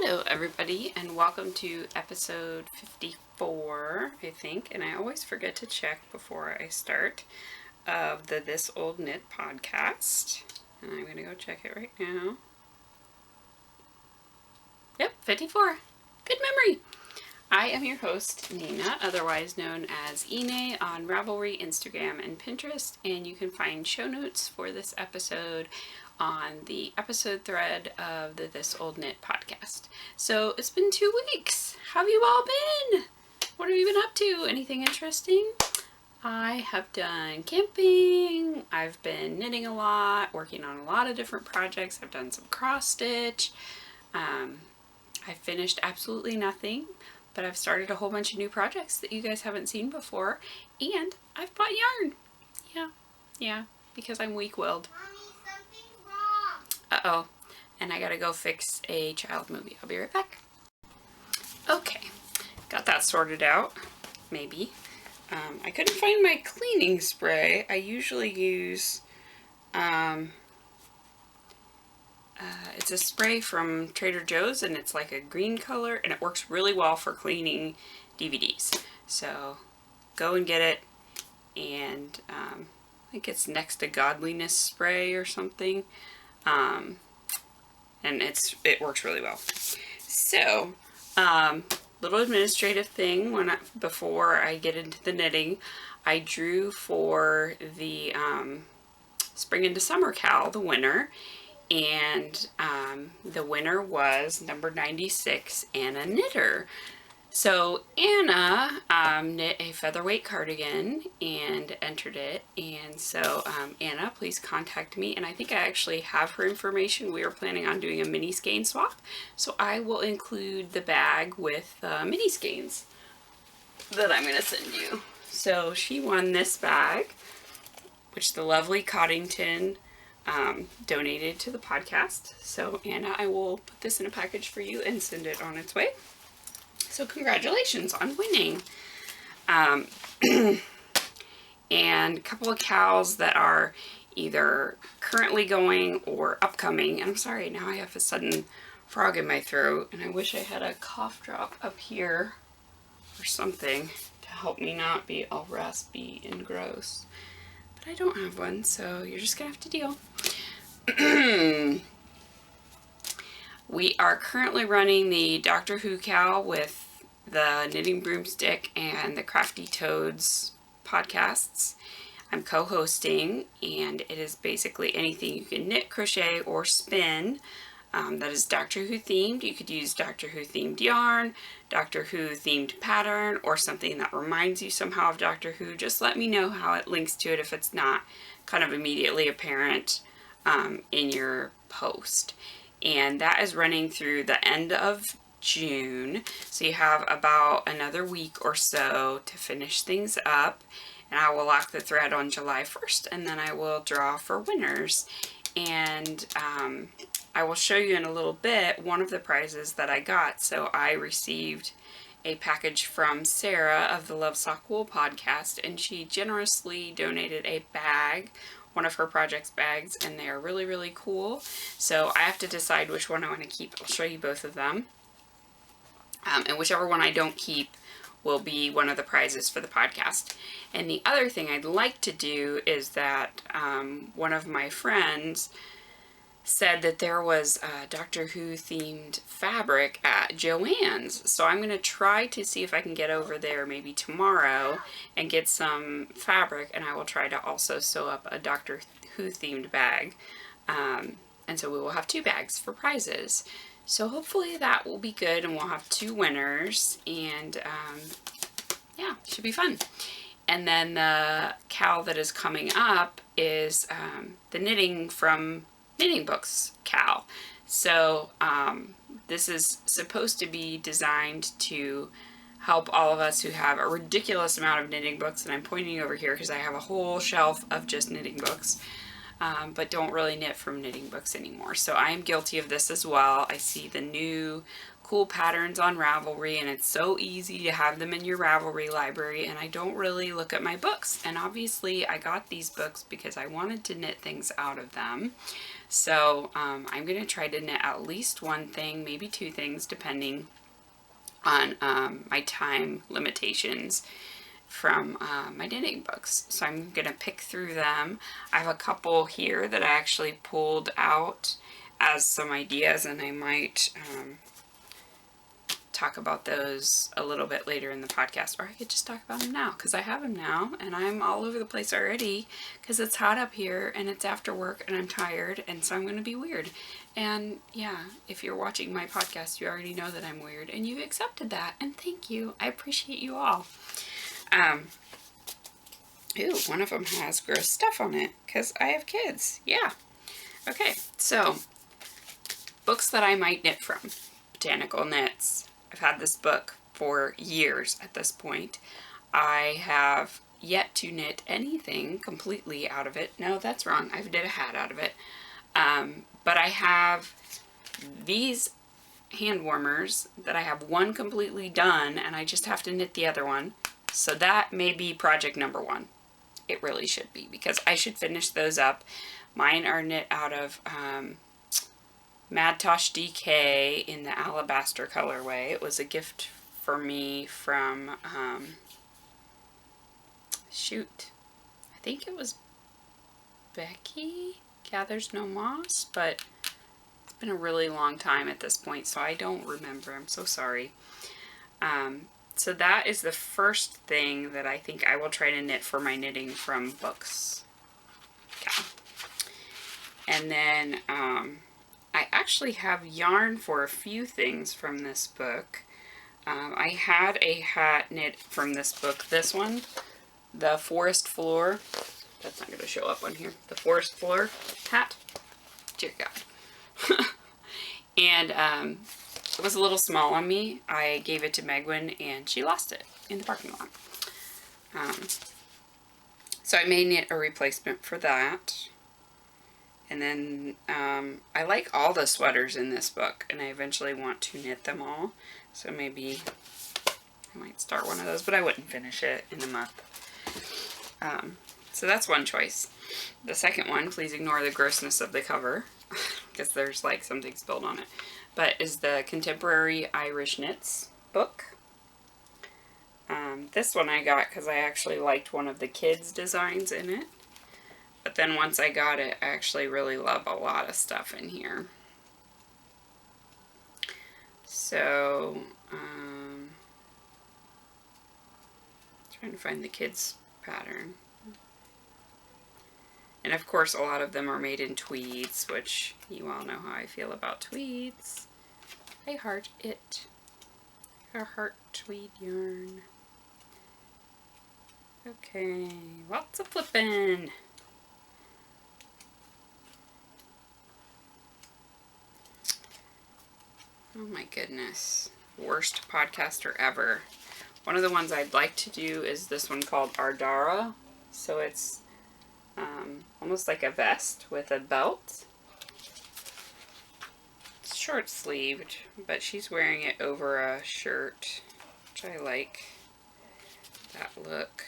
Hello everybody, and welcome to episode 54, I think, and I always forget to check before I start, of the This Old Knit podcast, and I'm going to go check it right now. Yep, 54. Good memory! I am your host, Nina, otherwise known as Ine on Ravelry, Instagram, and Pinterest, and you can find show notes for this episode on the episode thread of the This Old Knit podcast. So it's been 2 weeks. How have you all been? What have you been up to? Anything interesting? I have done camping. I've been knitting a lot, working on a lot of different projects. I've done some cross stitch. I finished absolutely nothing, but I've started a whole bunch of new projects that you guys haven't seen before, and I've bought yarn. Yeah, because I'm weak-willed. Uh-oh, and I gotta go fix a child movie. I'll be right back. Okay, got that sorted out, maybe. I couldn't find my cleaning spray. I usually use, it's a spray from Trader Joe's, and it's like a green color, and it works really well for cleaning DVDs. So, go and get it, and I think it's Next to Godliness spray or something. And it works really well. So, little administrative thing before I get into the knitting, I drew for the Spring into Summer Cal, the winner, and the winner was number 96, Anna Knitter. So Anna knit a featherweight cardigan and entered it, and so Anna, please contact me, and I think I actually have her information. We are planning on doing a mini skein swap, so I will include the bag with mini skeins that I'm going to send you. So she won this bag, which the lovely Coddington donated to the podcast. So Anna, I will put this in a package for you and send it on its way. So congratulations on winning. And a couple of cows that are either currently going or upcoming. And I'm sorry, now I have a sudden frog in my throat, and I wish I had a cough drop up here or something to help me not be all raspy and gross. But I don't have one, so you're just gonna have to deal. We are currently running the Doctor Who cow with the Knitting Broomstick and the Crafty Toads podcasts. I'm co-hosting, and it is basically anything you can knit, crochet, or spin that is Doctor Who themed. You could use Doctor Who themed yarn, Doctor Who themed pattern, or something that reminds you somehow of Doctor Who. Just let me know how it links to it if it's not kind of immediately apparent in your post. And that is running through the end of June, so you have about another week or so to finish things up, and I will lock the thread on July 1st, and then I will draw for winners. And I will show you in a little bit one of the prizes that I got. So I received a package from Sarah of the Love Sock Wool podcast, and she generously donated a bag, one of her project's bags, and they are really, really cool. So I have to decide which one I want to keep. I'll show you both of them. And whichever one I don't keep will be one of the prizes for the podcast. And the other thing I'd like to do is that one of my friends said that there was a Doctor Who themed fabric at Joann's. So I'm going to try to see if I can get over there maybe tomorrow and get some fabric, and I will try to also sew up a Doctor Who themed bag. And so we will have 2 bags for prizes. So hopefully that will be good, and we'll have 2 winners, and yeah, should be fun. And then the cow that is coming up is the Knitting from Knitting Books cow. So this is supposed to be designed to help all of us who have a ridiculous amount of knitting books, and I'm pointing over here because I have a whole shelf of just knitting books. But don't really knit from knitting books anymore. So I am guilty of this as well. I see the new cool patterns on Ravelry, and it's so easy to have them in your Ravelry library, and I don't really look at my books. And obviously I got these books because I wanted to knit things out of them. So I'm going to try to knit at least one thing, maybe two things, depending on my time limitations from my knitting books. So I'm going to pick through them. I have a couple here that I actually pulled out as some ideas, and I might talk about those a little bit later in the podcast, or I could just talk about them now because I have them now and I'm all over the place already because it's hot up here and it's after work and I'm tired, and so I'm going to be weird. And yeah, if you're watching my podcast, you already know that I'm weird and you've accepted that, and thank you. I appreciate you all. Ooh, one of them has gross stuff on it because I have kids. Yeah. Okay, so books that I might knit from. Botanical Knits. I've had this book for years at this point. I have yet to knit anything completely out of it. No, that's wrong. I've knit a hat out of it. But I have these hand warmers that I have one completely done, and I just have to knit the other one. So that may be project number one. It really should be, because I should finish those up. Mine are knit out of Mad Tosh DK in the Alabaster colorway. It was a gift for me from, shoot, I think it was Becky Gathers No Moss, but it's been a really long time at this point, so I don't remember. I'm so sorry. So that is the first thing that I think I will try to knit for my knitting from books. Yeah. And then I actually have yarn for a few things from this book. I had a hat knit from this book. This one, the Forest Floor. That's not going to show up on here. The Forest Floor hat. Dear God. And it was a little small on me. I gave it to Megwin and she lost it in the parking lot. So I may knit a replacement for that. And then I like all the sweaters in this book, and I eventually want to knit them all. So maybe I might start one of those, but I wouldn't finish it in a month. So that's one choice. The second one, please ignore the grossness of the cover, because there's like something spilled on it, but is the Contemporary Irish Knits book. This one I got because I actually liked one of the kids' designs in it. But then once I got it, I actually really love a lot of stuff in here. So, trying to find the kids' pattern. And of course, a lot of them are made in tweeds, which you all know how I feel about tweeds. I heart it. I heart tweed yarn. Okay, lots of flipping. Oh my goodness. Worst podcaster ever. One of the ones I'd like to do is this one called Ardara. So it's almost like a vest with a belt. It's short sleeved, but she's wearing it over a shirt, which I like that look.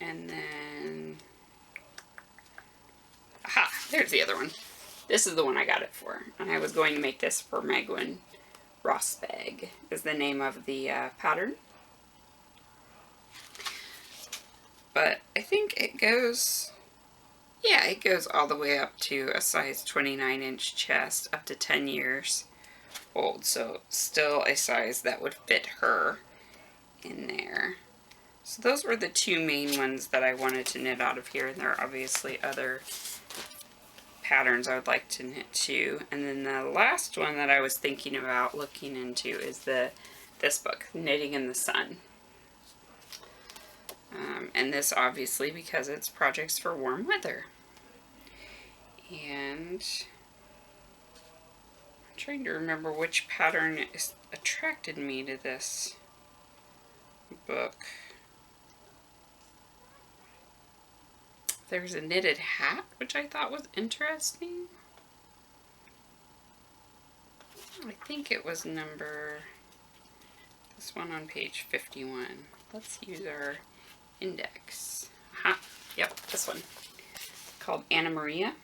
And then, aha, there's the other one. This is the one I got it for, and I was going to make this for Megwin. Rosbeg is the name of the pattern. But I think it goes, yeah, it goes all the way up to a size 29-inch chest, up to 10 years old. So still a size that would fit her in there. So those were the two main ones that I wanted to knit out of here, and there are obviously other patterns I would like to knit too. And then the last one that I was thinking about looking into is this book, Knitting in the Sun. And this obviously because it's projects for warm weather. And I'm trying to remember which pattern attracted me to this book. There's a knitted hat, which I thought was interesting. I think it was this one on page 51. Let's use our index. Aha, yep, this one. called Anna Maria.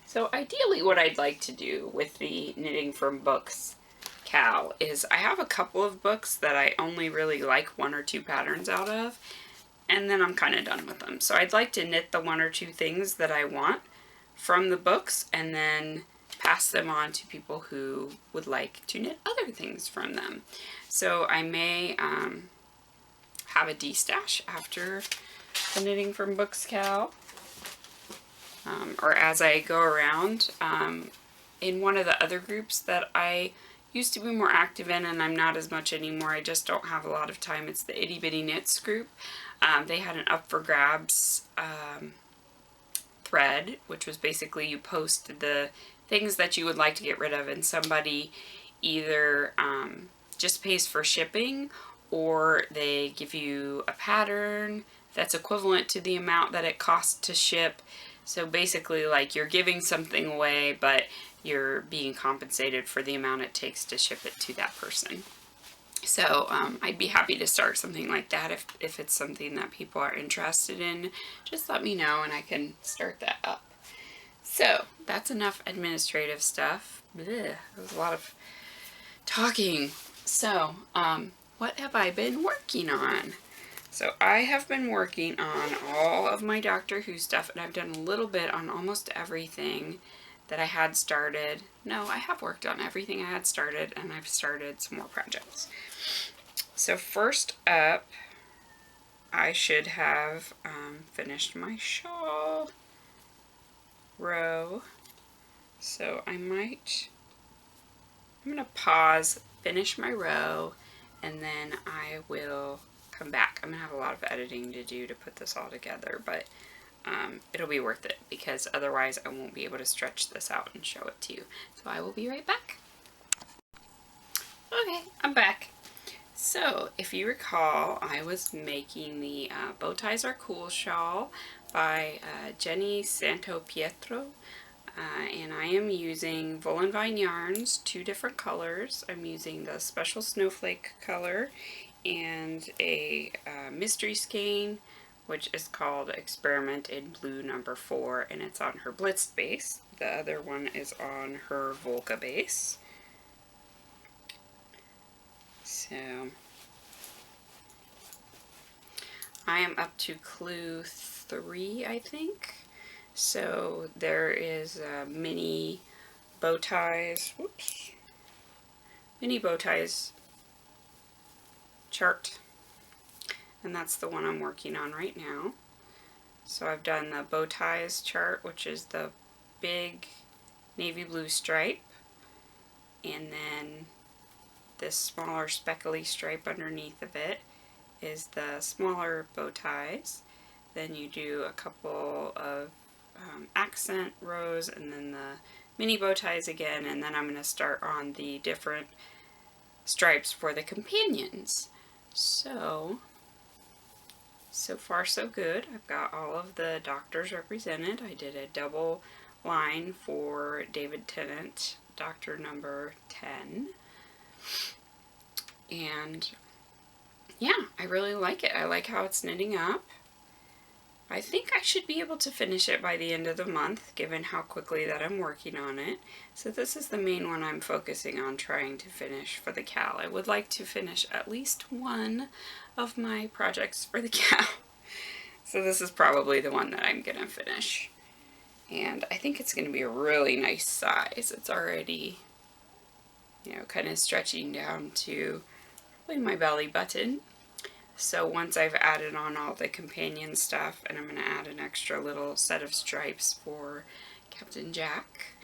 So ideally what I'd like to do with the Knitting from Books Cal is I have a couple of books that I only really like 1 or 2 patterns out of, and then I'm kind of done with them. So I'd like to knit the 1 or 2 things that I want from the books and then pass them on to people who would like to knit other things from them. So I may have a D-stash after the Knitting from Books Cal, or as I go around. In one of the other groups that I used to be more active in, and I'm not as much anymore, I just don't have a lot of time, it's the Itty Bitty Knits group. They had an up for grabs thread, which was basically you post the things that you would like to get rid of, and somebody either just pays for shipping, or they give you a pattern that's equivalent to the amount that it costs to ship. So basically, like, you're giving something away, but you're being compensated for the amount it takes to ship it to that person. So I'd be happy to start something like that if it's something that people are interested in. Just let me know and I can start that up. So that's enough administrative stuff. Blech, that was a lot of talking. So what have I been working on? So I have been working on all of my Doctor Who stuff, and I've done a little bit on almost everything that I had started. No, I have worked on everything I had started, and I've started some more projects. So first up, I should have finished my shawl row. So I'm going to pause, finish my row, and then I will come back. I'm going to have a lot of editing to do to put this all together, but it'll be worth it because otherwise I won't be able to stretch this out and show it to you. So I will be right back. Okay, I'm back. So if you recall, I was making the Bow Ties Are Cool shawl by Jenny Santo Pietro. And I am using Wool and Vine yarns, 2 different colors. I'm using the Special Snowflake color and a mystery skein, which is called Experiment in Blue number 4, and it's on her Blitzed base. The other one is on her Volca base. So I am up to clue 3, I think. So there is mini bow ties, mini bow ties chart, and that's the one I'm working on right now. So I've done the bow ties chart, which is the big navy blue stripe, and then this smaller speckly stripe underneath of it is the smaller bow ties. Then you do a couple of accent rows and then the mini bow ties again, and then I'm going to start on the different stripes for the companions. So far so good. I've got all of the doctors represented. I did a double line for David Tennant, Doctor number 10. And yeah, I really like it. I like how it's knitting up. I think I should be able to finish it by the end of the month, given how quickly that I'm working on it. So this is the main one I'm focusing on trying to finish for the Cal. I would like to finish at least one of my projects for the Cal. So this is probably the one that I'm going to finish. And I think it's going to be a really nice size. It's already, kind of stretching down to probably my belly button. So once I've added on all the companion stuff, and I'm going to add an extra little set of stripes for Captain Jack,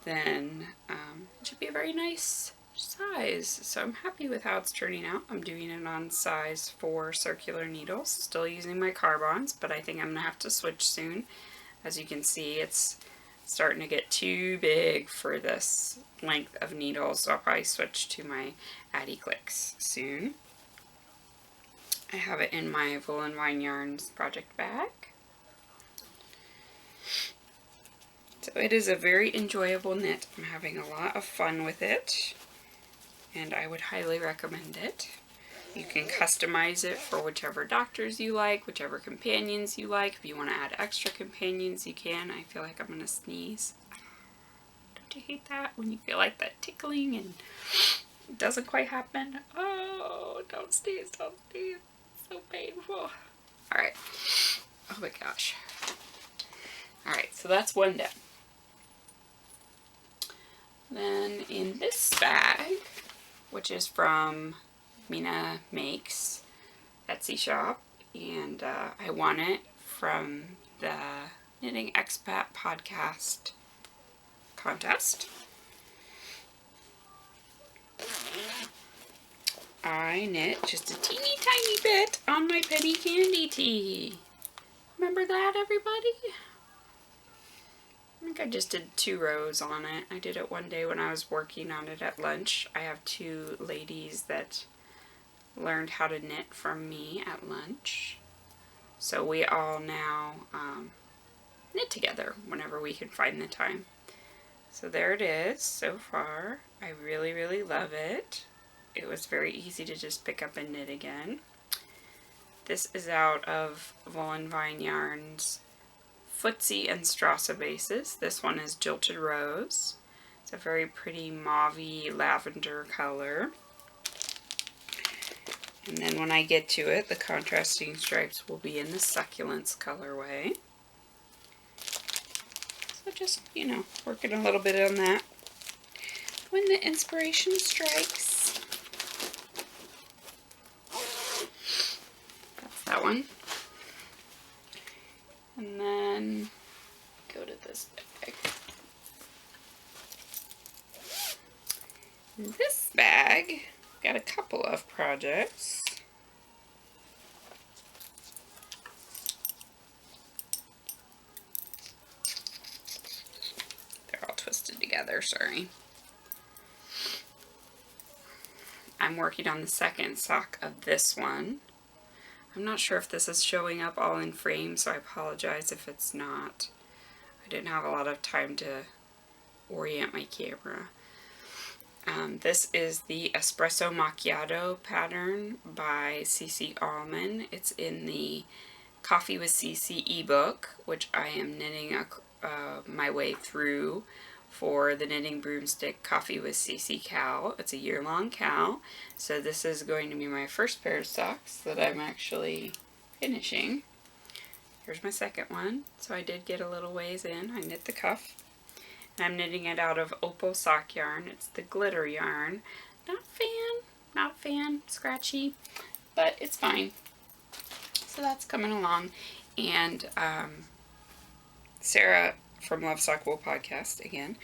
then it should be a very nice size. So I'm happy with how it's turning out. I'm doing it on size 4 circular needles, still using my Carbons, but I think I'm going to have to switch soon. As you can see, it's starting to get too big for this length of needles, so I'll probably switch to my Addy Clicks soon. I have it in my Wool and Vine Yarns project bag. So it is a very enjoyable knit. I'm having a lot of fun with it, and I would highly recommend it. You can customize it for whichever doctors you like, whichever companions you like. If you want to add extra companions, you can. I feel like I'm going to sneeze. Don't you hate that when you feel like that tickling and it doesn't quite happen? Oh, don't sneeze, don't sneeze. It's so painful. Alright. Oh my gosh. Alright, so that's one down. Then in this bag, which is from Mina Makes Etsy shop, and I won it from the Knitting Expat podcast contest. I knit just a teeny tiny bit on my penny candy tee. Remember that, everybody? I think I just did 2 rows on it. I did it one day when I was working on it at lunch. I have 2 ladies that learned how to knit from me at lunch. So we all now knit together whenever we can find the time. So there it is so far. I really, really love it. It was very easy to just pick up and knit again. This is out of Wool and Vine Yarns Footsie and Strassa bases. This one is Jilted Rose. It's a very pretty mauvey lavender color. And then when I get to it, the contrasting stripes will be in the Succulents colorway. So just, working a little bit on that. When the inspiration strikes. That's that one. And then go to this bag. In this bag, got a couple of projects. They're all twisted together, sorry. I'm working on the second sock of this one. I'm not sure if this is showing up all in frame, so I apologize if it's not. I didn't have a lot of time to orient my camera. This is the Espresso Macchiato pattern by CC Allman. It's in the Coffee with CC ebook, which I am knitting my way through for the Knitting Broomstick Coffee with CC Cal. It's a year-long cal, so this is going to be my first pair of socks that I'm actually finishing. Here's my second one. So I did get a little ways in. I knit the cuff. And I'm knitting it out of Opal sock yarn. It's the glitter yarn. Not a fan, scratchy, but it's fine. So that's coming along. And Sarah from Love Sock Wool podcast, again,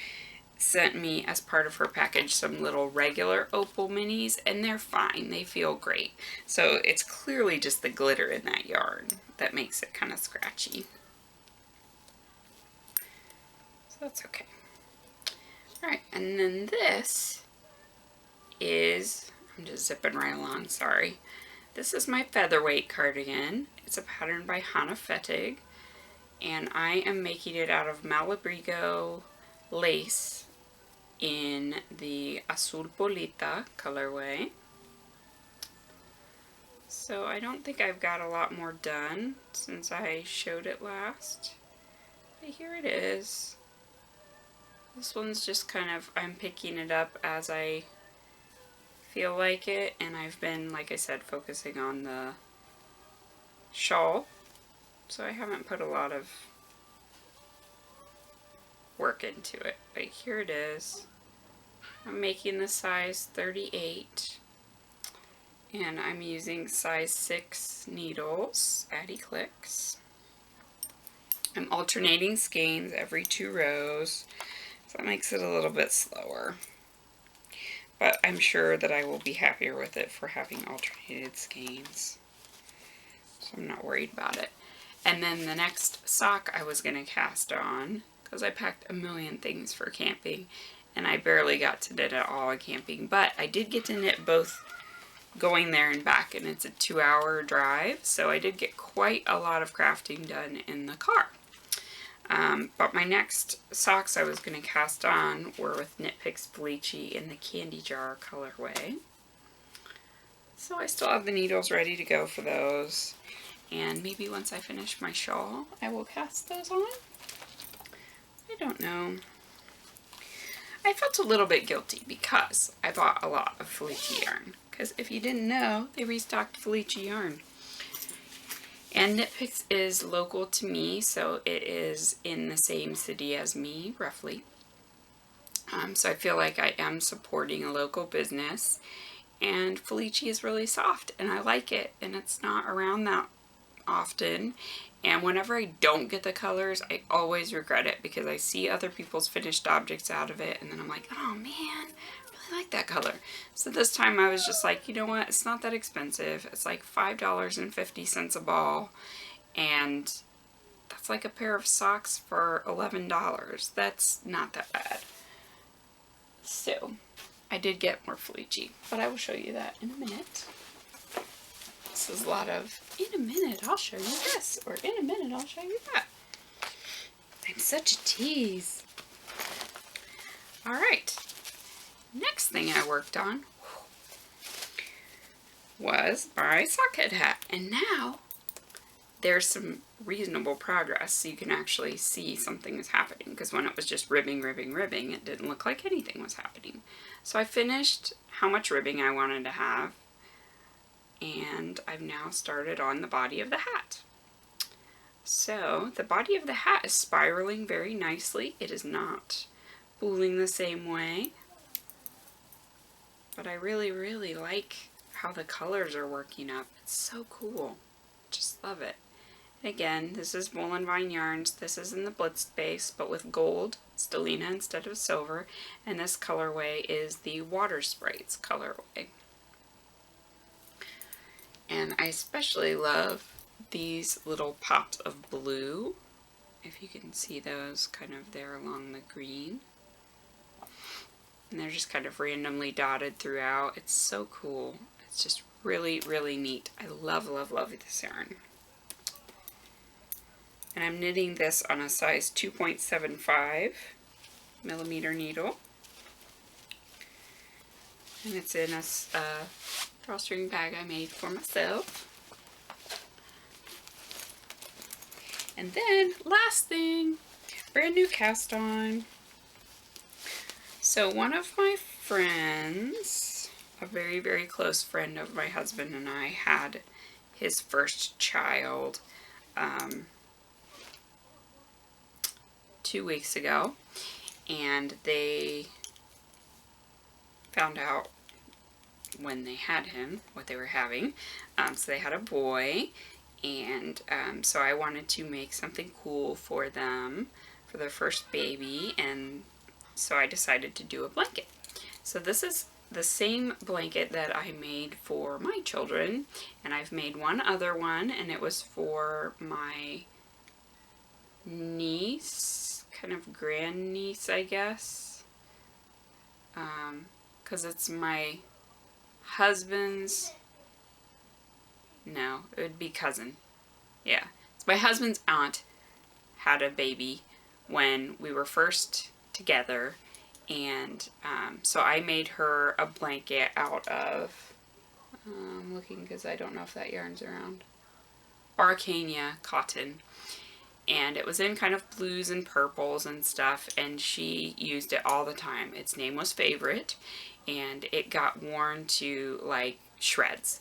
sent me as part of her package some little regular Opal minis, and they're fine. They feel great. So it's clearly just the glitter in that yarn that makes it kind of scratchy. So that's okay. Alright, and then this is, I'm just zipping right along, sorry. This is my featherweight cardigan. It's a pattern by Hannah Fettig, and I am making it out of Malabrigo lace in the Azul Polita colorway. So I don't think I've got a lot more done since I showed it last, but here it is. This one's just kind of, I'm picking it up as I feel like it, and I've been, like I said, focusing on the shawl, so I haven't put a lot of work into it, but here it is. I'm making the size 38, and I'm using size 6 needles, Addi Clicks. I'm alternating skeins every 2 rows, so that makes it a little bit slower. But I'm sure that I will be happier with it for having alternated skeins. So I'm not worried about it. And then the next sock I was going to cast on, because I packed a million things for camping, and I barely got to knit at all camping. But I did get to knit both going there and back, and it's a 2-hour drive. So I did get quite a lot of crafting done in the car. But my next socks I was going to cast on were with Knit Picks Felici in the Candy Jar colorway. So I still have the needles ready to go for those. And maybe once I finish my shawl, I will cast those on. I don't know. I felt a little bit guilty because I bought a lot of Felici yarn. Because if you didn't know, they restocked Felici yarn. And Knit Picks is local to me, so it is in the same city as me, roughly. So I feel like I am supporting a local business. And Felici is really soft, and I like it. And it's not around that often. And whenever I don't get the colors, I always regret it because I see other people's finished objects out of it, and then I'm like, oh man, I really like that color. So this time I was just like, you know what, it's not that expensive. It's like $5.50 a ball, and that's like a pair of socks for $11. That's not that bad. So I did get more Felici, but I will show you that in a minute. This is a lot of, in a minute I'll show you this, or in a minute I'll show you that. I'm such a tease. Alright, next thing I worked on was my sockhead hat. And now there's some reasonable progress, so you can actually see something is happening. Because when it was just ribbing, it didn't look like anything was happening. So I finished how much ribbing I wanted to have. And I've now started on the body of the hat. So the body of the hat is spiraling very nicely. It is not spooling the same way. But I really, really like how the colors are working up. It's so cool. Just love it. And again, this is Wool and Vine Yarns. This is in the Blitz base, but with gold stellina instead of silver. And this colorway is the Water Sprites colorway. And I especially love these little pops of blue, if you can see those kind of there along the green. And they're just kind of randomly dotted throughout. It's so cool. It's just really, really neat. I love, love, love this yarn. And I'm knitting this on a size 2.75 millimeter needle. And it's in a drawstring bag I made for myself. And then, last thing, brand new cast on. So one of my friends, a very, very close friend of my husband and I, had his first child 2 weeks ago. And they found out when they had him what they were having. So they had a boy, and so I wanted to make something cool for them for their first baby, and so I decided to do a blanket. So this is the same blanket that I made for my children, and I've made one other one, and it was for my niece, kind of grandniece, I guess, because it's my husband's, no, it would be cousin. Yeah, it's my husband's aunt had a baby when we were first together, and so I made her a blanket out of, I'm looking because I don't know if that yarn's around, Araucania cotton. And it was in kind of blues and purples and stuff, and she used it all the time. Its name was Favorite, and it got worn to like shreds.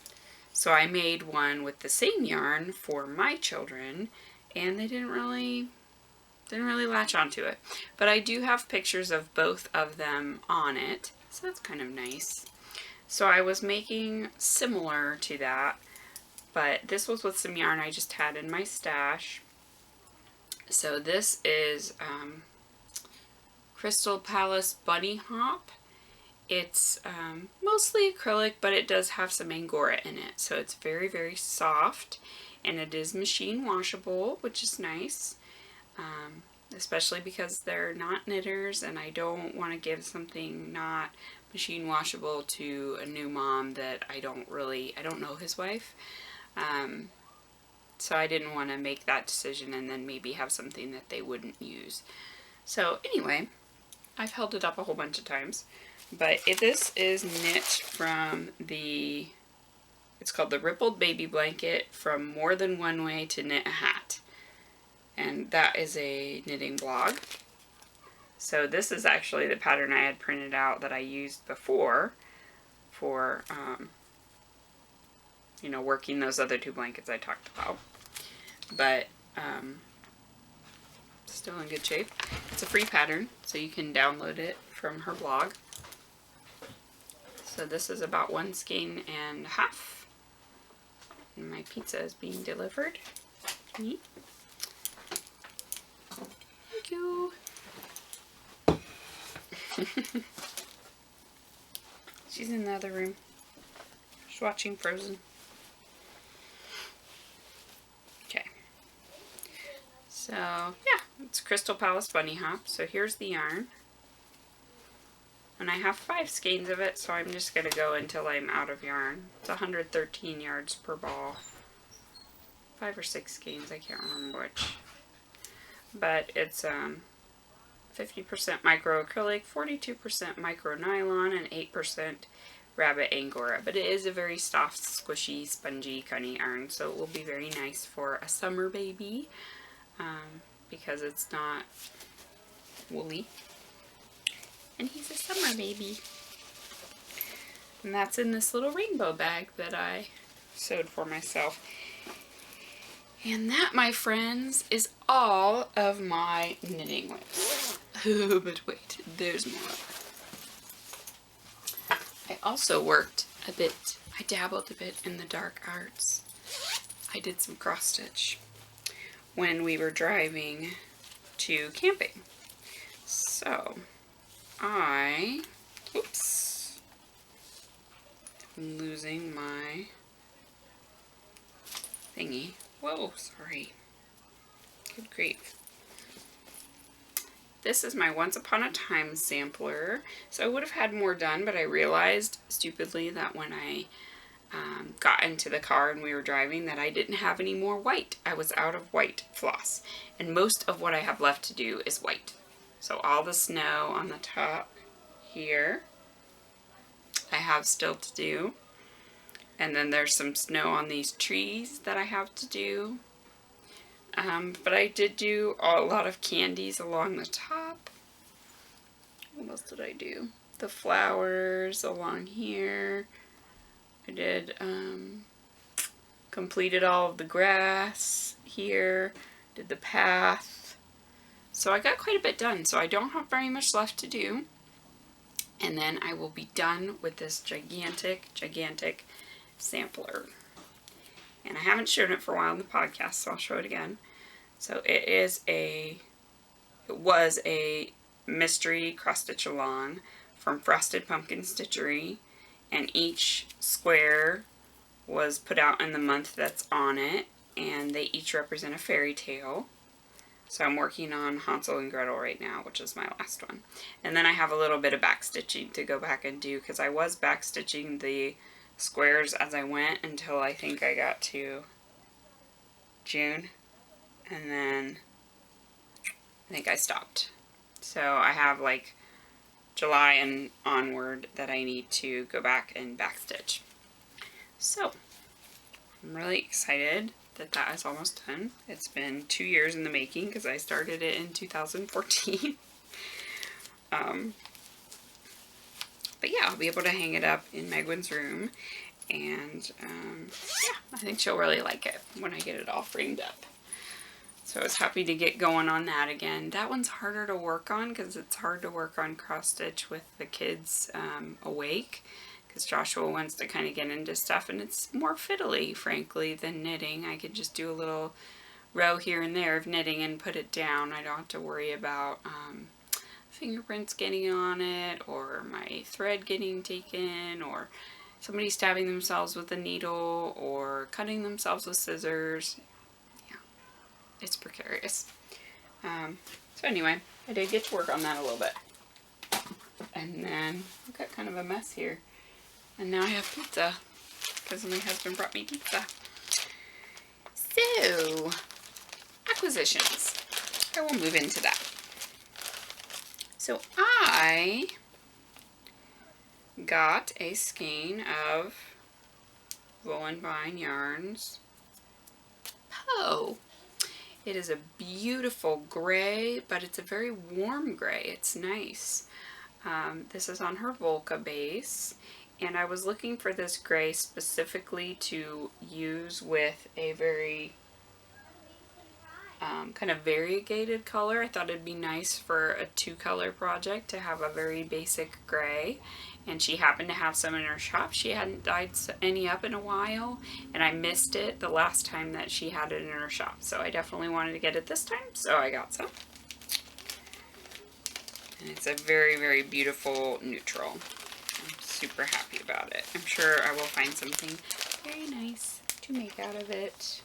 So I made one with the same yarn for my children, and they didn't really latch onto it. But I do have pictures of both of them on it, so that's kind of nice. So I was making similar to that, but this was with some yarn I just had in my stash. So this is Crystal Palace Bunny Hop. It's mostly acrylic, but it does have some Angora in it. So it's very, very soft, and it is machine washable, which is nice. Especially because they're not knitters, and I don't want to give something not machine washable to a new mom that I don't know his wife. So I didn't want to make that decision and then maybe have something that they wouldn't use. So anyway, I've held it up a whole bunch of times. But this is knit from the It's called the Rippled Baby Blanket from More Than One Way to Knit a Hat. And that is a knitting blog. So this is actually the pattern I had printed out that I used before for, you know, working those other 2 blankets I talked about. But still in good shape. It's a free pattern, so you can download it from her blog. So this is about 1 skein and a half. And my pizza is being delivered. Neat. Thank you. She's in the other room. She's watching Frozen. Okay. So, yeah, it's Crystal Palace Bunny Hop. So here's the yarn. And I have 5 skeins of it, so I'm just going to go until I'm out of yarn. It's 113 yards per ball. 5 or 6 skeins, I can't remember which. But it's 50% micro acrylic, 42% micro nylon, and 8% rabbit angora. But it is a very soft, squishy, spongy, cunny yarn, so it will be very nice for a summer baby because it's not woolly. And he's a summer baby. And that's in this little rainbow bag that I sewed for myself. And that, my friends, is all of my knitting whips. Oh, but wait, there's more. I also worked a bit, I dabbled a bit in the dark arts. I did some cross stitch when we were driving to camping. So, oops, I'm losing my thingy. Whoa, sorry. Good grief. This is my Once Upon a Time sampler. So I would have had more done, but I realized stupidly that when I got into the car and we were driving that I didn't have any more white. I was out of white floss. And most of what I have left to do is white. So all the snow on the top here, I have still to do. And then there's some snow on these trees that I have to do. But I did do a lot of candies along the top. What else did I do? The flowers along here. I did, completed all of the grass here. Did the path. So I got quite a bit done. So I don't have very much left to do. And then I will be done with this gigantic, gigantic sampler. And I haven't shown it for a while in the podcast, so I'll show it again. So it was a mystery cross stitch along from Frosted Pumpkin Stitchery, and each square was put out in the month that's on it, and they each represent a fairy tale. So I'm working on Hansel and Gretel right now, which is my last one. And then I have a little bit of back stitching to go back and do, because I was back stitching the squares as I went until I think I got to June, and then I think I stopped. So I have like July and onward that I need to go back and backstitch. So I'm really excited that that is almost done. It's been 2 years in the making because I started it in 2014. But yeah, I'll be able to hang it up in Megwin's room, and yeah, I think she'll really like it when I get it all framed up. So I was happy to get going on that again. That one's harder to work on because it's hard to work on cross stitch with the kids awake, because Joshua wants to kind of get into stuff, and it's more fiddly, frankly, than knitting. I could just do a little row here and there of knitting and put it down. I don't have to worry about fingerprints getting on it, or my thread getting taken, or somebody stabbing themselves with a needle, or cutting themselves with scissors. Yeah, it's precarious. So anyway, I did get to work on that a little bit. And then I've got kind of a mess here. And now I have pizza, because my husband brought me pizza. So, acquisitions. I will move into that. So I got a skein of Wool and Vine Yarns Poe. It is a beautiful gray, but it's a very warm gray. It's nice. This is on her Volca base, and I was looking for this gray specifically to use with a very kind of variegated color. I thought it'd be nice for a 2-color project to have a very basic gray, and she happened to have some in her shop. She hadn't dyed any up in a while, and I missed it the last time that she had it in her shop, so I definitely wanted to get it this time, so I got some. And it's a very, very beautiful neutral. I'm super happy about it. I'm sure I will find something very nice to make out of it,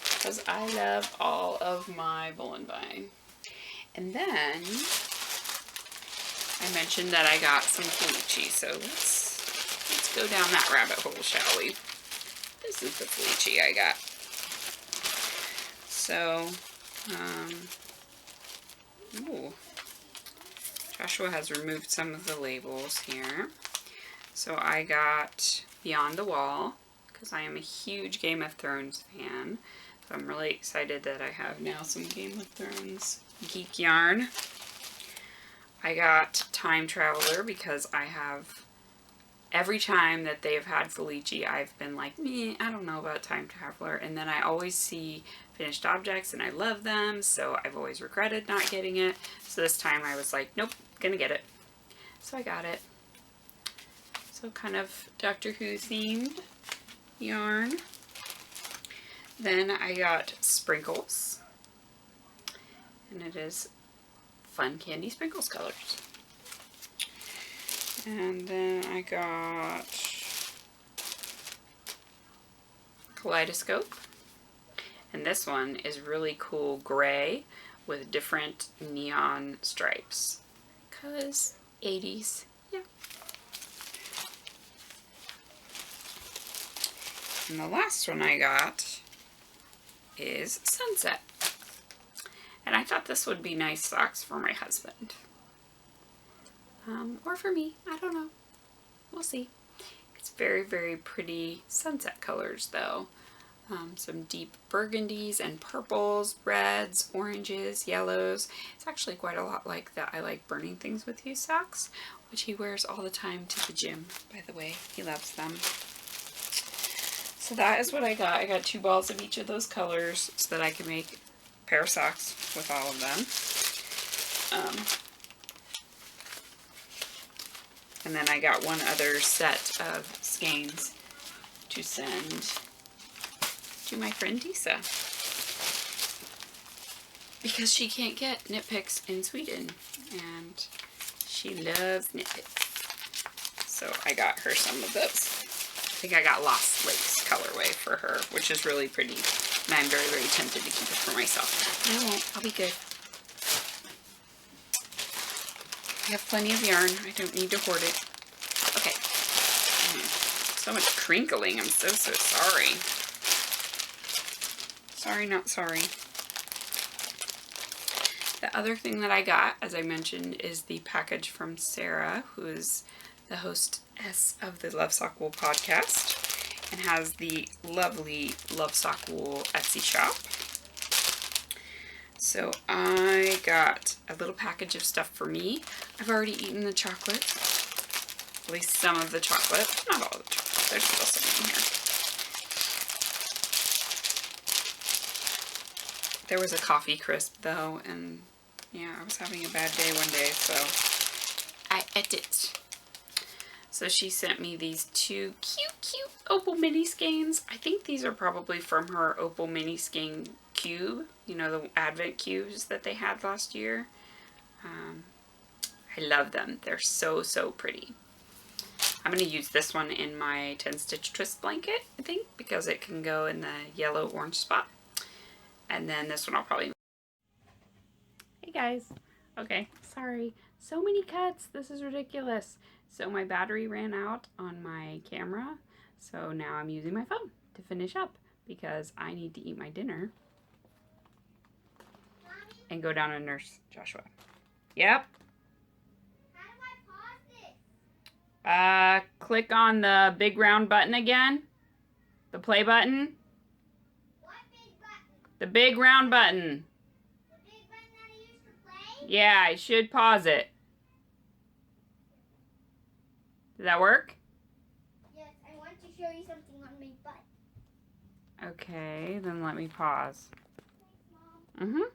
because I love all of my Wool and Vine. And then I mentioned that I got some Felici, so let's go down that rabbit hole, shall we? This is the Felici I got. So, ooh, Joshua has removed some of the labels here. So I got Beyond the Wall, because I am a huge Game of Thrones fan. So I'm really excited that I have now some Game of Thrones geek yarn. I got Time Traveler because I have, every time that they've had Felici, I've been like, meh, I don't know about Time Traveler. And then I always see finished objects and I love them, so I've always regretted not getting it. So this time I was like, nope, gonna get it. So I got it. So kind of Doctor Who themed yarn. Then I got Sprinkles, and it is Fun Candy Sprinkles colors. And then I got Kaleidoscope, and this one is really cool gray with different neon stripes, cause 80s, yeah. And the last one I got is Sunset. And I thought this would be nice socks for my husband. Or for me, I don't know. We'll see. It's very, very pretty sunset colors though. Some deep burgundies and purples, reds, oranges, yellows. It's actually quite a lot like the I Like Burning Things With You socks, which he wears all the time to the gym, by the way. He loves them. So that is what I got. I got 2 balls of each of those colors so that I can make a pair of socks with all of them. And then I got one other set of skeins to send to my friend Disa, because she can't get knit picks in Sweden and she loves knit picks. So I got her some of those. I think I got Lost Lakes colorway for her, which is really pretty, and I'm very, very tempted to keep it for myself. I won't. I'll be good. I have plenty of yarn. I don't need to hoard it. Okay. So much crinkling. I'm so sorry. Sorry, not sorry. The other thing that I got, as I mentioned, is the package from Sarah, who is the hostess of the Love Sock Wool podcast and has the lovely Love Sock Wool Etsy shop. So I got a little package of stuff for me. I've already eaten the chocolate, at least some of the chocolate, not all of the chocolate. There's still some in here. There was a coffee crisp though, and yeah, I was having a bad day one day, so I ate it. So she sent me these 2 cute Opal mini skeins. I think these are probably from her Opal mini skein cube, you know, the advent cubes that they had last year. I love them. They're so pretty. I'm going to use this one in my 10 stitch twist blanket, I think, because it can go in the yellow orange spot. And then this one I'll probably... Hey guys. Okay, sorry. So many cuts. This is ridiculous. So my battery ran out on my camera, so now I'm using my phone to finish up because I need to eat my dinner. Mommy? And go down and nurse Joshua. Yep. How do I pause this? Click on the big round button again. The play button? What big button? The big round button. The big button that I used to play? Yeah, I should pause it. Does that work? Yes, I want to show you something on my butt. Okay, then let me pause. Thanks, Mom.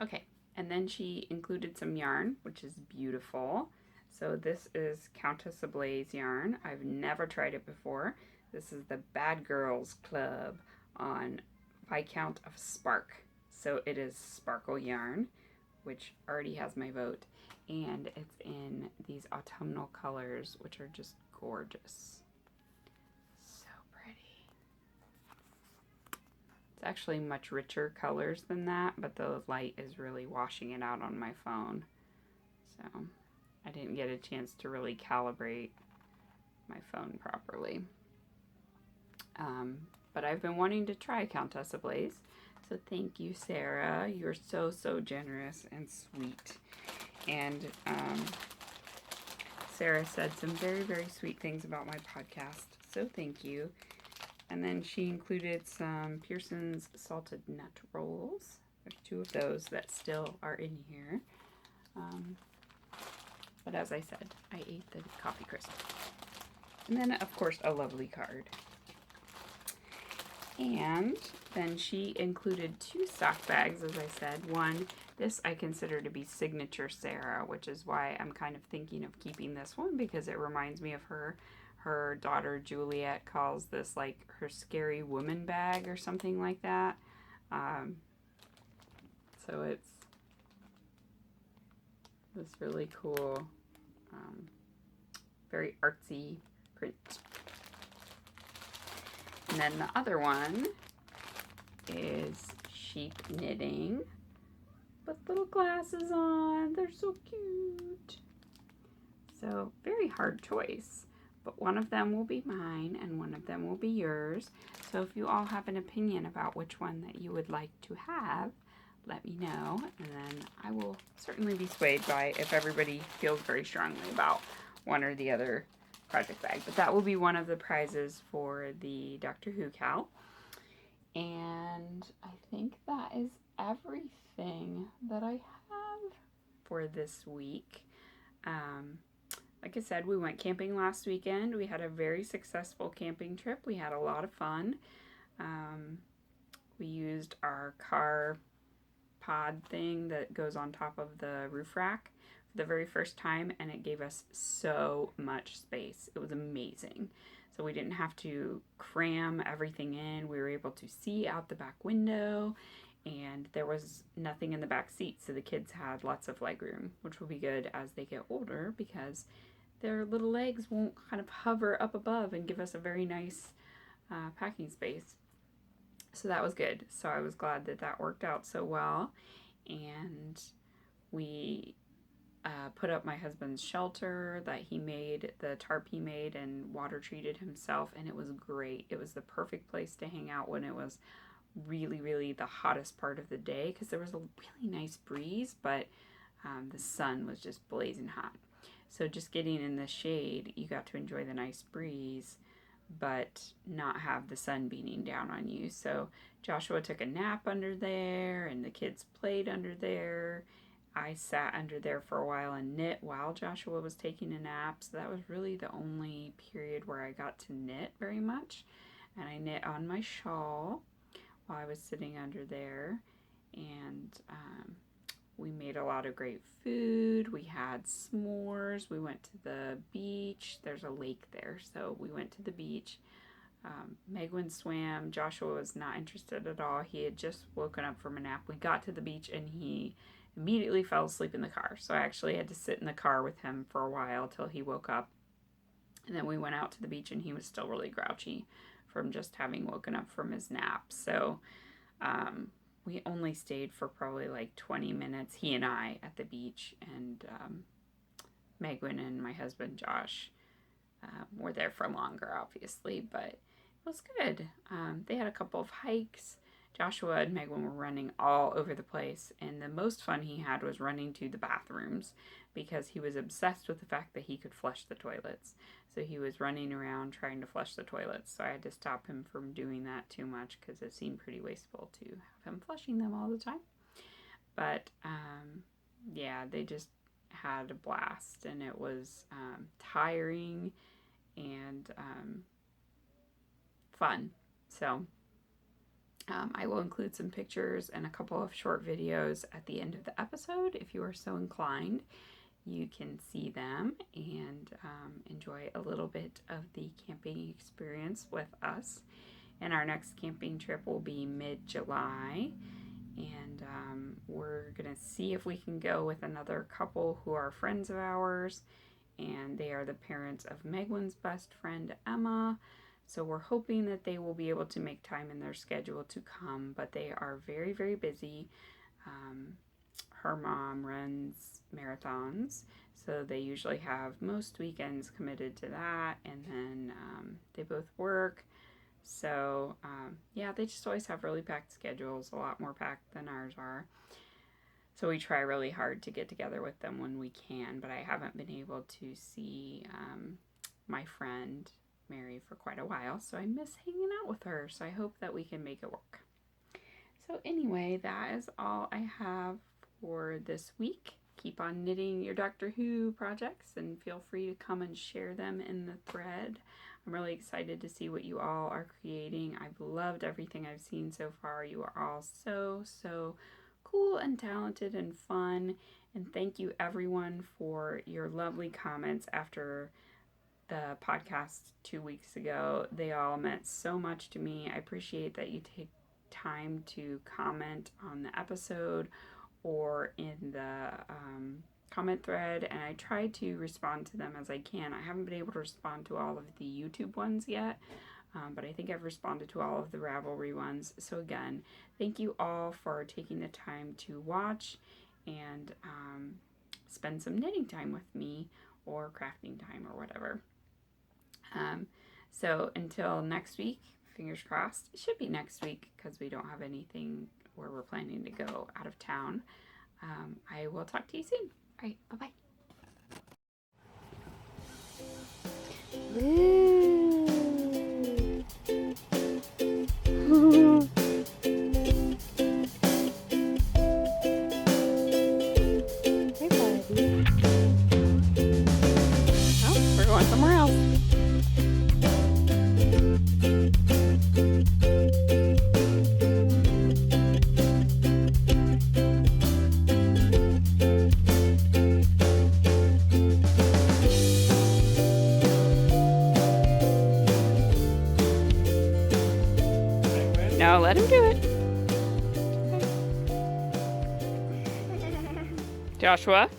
Okay, and then she included some yarn, which is beautiful. So this is Countess Ablaze yarn. I've never tried it before. This is the Bad Girls Club on Viscount of Spark. So it is sparkle yarn, which already has my vote. And it's in these autumnal colors, which are just gorgeous. So pretty. It's actually much richer colors than that, but the light is really washing it out on my phone. So I didn't get a chance to really calibrate my phone properly. But I've been wanting to try Countess Ablaze. So thank you, Sarah. You're so, so generous and sweet. And Sarah said some very, very sweet things about my podcast. So thank you. And then she included some Pearson's salted nut rolls. There's 2 of those that still are in here. But as I said, I ate the coffee crisp. And then, of course, a lovely card. And then she included 2 sock bags, as I said. One, this I consider to be signature Sarah, which is why I'm kind of thinking of keeping this one, because it reminds me of her. Her daughter Juliet calls this like her scary woman bag or something like that. So it's this really cool, very artsy print. And then the other one is sheep knitting with little glasses on. They're so cute. So very hard choice. But one of them will be mine and one of them will be yours. So if you all have an opinion about which one that you would like to have, let me know. And then I will certainly be swayed by if everybody feels very strongly about one or the other project bag. But that will be one of the prizes for the Doctor Who Cal. And I think that is everything that I have for this week. Like I said, we went camping last weekend. We had a very successful camping trip. We had a lot of fun. We used our car pod thing that goes on top of the roof rack for the very first time, and it gave us so much space. It was amazing. So we didn't have to cram everything in. We were able to see out the back window, and there was nothing in the back seat, so the kids had lots of leg room, which will be good as they get older because their little legs won't kind of hover up above and give us a very nice packing space. So that was good. So I was glad that that worked out so well. And we put up my husband's shelter that he made, the tarp he made and water treated himself, and it was great. It was the perfect place to hang out when it was really, really the hottest part of the day, because there was a really nice breeze, but the sun was just blazing hot. So just getting in the shade, you got to enjoy the nice breeze, but not have the sun beating down on you. So Joshua took a nap under there, and the kids played under there. I sat under there for a while and knit while Joshua was taking a nap. So that was really the only period where I got to knit very much. And I knit on my shawl while I was sitting under there. And we made a lot of great food. We had s'mores. We went to the beach. There's a lake there, so we went to the beach. Megwin swam. Joshua was not interested at all. He had just woken up from a nap. We got to the beach and he immediately fell asleep in the car. So I actually had to sit in the car with him for a while till he woke up. And then we went out to the beach and he was still really grouchy from just having woken up from his nap. So we only stayed for probably like 20 minutes, he and I, at the beach. And Megwin and my husband Josh were there for longer, obviously, but it was good. They had a couple of hikes, Joshua and Megan were running all over the place, and the most fun he had was running to the bathrooms because he was obsessed with the fact that he could flush the toilets. So he was running around trying to flush the toilets. So I had to stop him from doing that too much because it seemed pretty wasteful to have him flushing them all the time. But yeah, they just had a blast, and it was tiring and fun. So I will include some pictures and a couple of short videos at the end of the episode. If you are so inclined, you can see them and enjoy a little bit of the camping experience with us. And our next camping trip will be mid-July. And we're going to see if we can go with another couple who are friends of ours. And they are the parents of Megwin's best friend, Emma. So we're hoping that they will be able to make time in their schedule to come, but they are very, very busy. Her mom runs marathons, so they usually have most weekends committed to that, and then they both work. So yeah, they just always have really packed schedules, a lot more packed than ours are. So we try really hard to get together with them when we can, but I haven't been able to see my friend Mary for quite a while, so I miss hanging out with her, so I hope that we can make it work. So anyway, that is all I have for this week. Keep on knitting your Doctor Who projects and feel free to come and share them in the thread. I'm really excited to see what you all are creating. I've loved everything I've seen so far. You are all so cool and talented and fun, and thank you everyone for your lovely comments after the podcast 2 weeks ago. They all meant so much to me. I appreciate that you take time to comment on the episode or in the comment thread, and I try to respond to them as I can. I haven't been able to respond to all of the YouTube ones yet, but I think I've responded to all of the Ravelry ones. So again, thank you all for taking the time to watch and spend some knitting time with me or crafting time or whatever. So until next week, fingers crossed, it should be next week because we don't have anything where we're planning to go out of town. I will talk to you soon. All right, bye-bye. Hey, buddy. Oh, we're going somewhere else. No, let him do it. Joshua?